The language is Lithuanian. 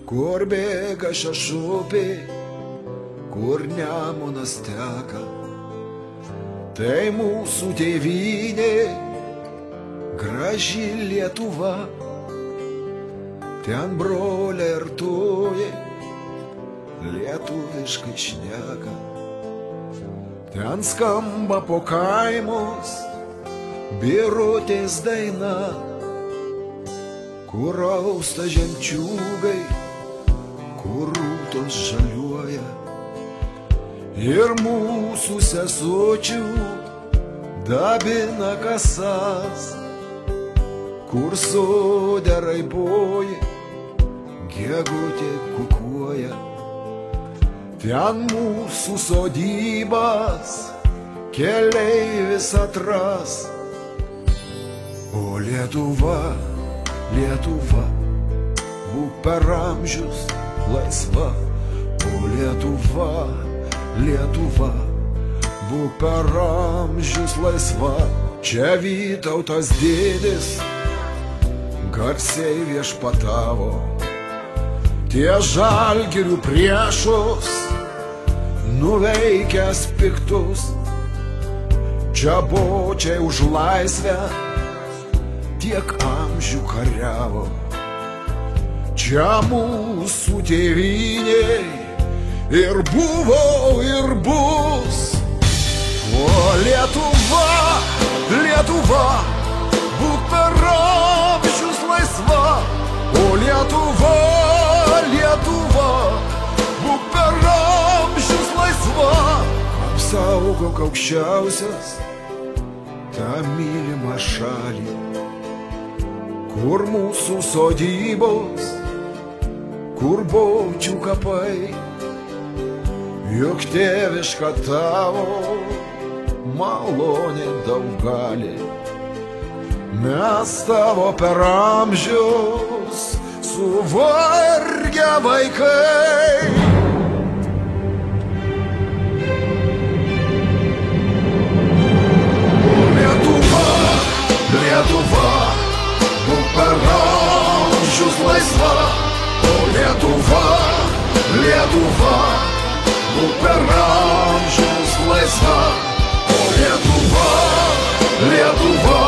kur bėga šešupė, kur Nemunas teka. Tai mūsų tėvynė, graži Lietuva. Ten broliai ir tujai lietuviškai šneka. Ten skamba po kaimus birutės daina, kur austa žemčiūgai, kur rūtos žaliuoja. Ir mūsų sesučių dabina kasas, kur sode raiboji, gegutė kukuoja. Ten mūsų sodybas keleivis atras. O Lietuva, Lietuva, būk per amžius laisva. O Lietuva, Lietuva, būk per amžius laisva. Čia Vytautas didis garsiai viešpatavo. Tie žalgirių priešus nuveikęs piktus. Čia bočiai už laisvę tiek amžių kariavo. Čia mūsų tėvynė ir buvo ir bus. O Lietuva, Lietuva, būk per amžius laisva. O Lietuva, Lietuva, būk per amžius laisva. Apsaugok aukščiausias tą mylimą šalį, kur mūsų sodybos, kur bočių kapai. Juk tėviška tavo malonė daug gali. Mes tavo per amžius suvargę vaikai. Lietuva, Lietuva, būk per amžius laisva. O Lietuva, Lietuva, būk per amžius laisva. O Lietuva, Lietuva,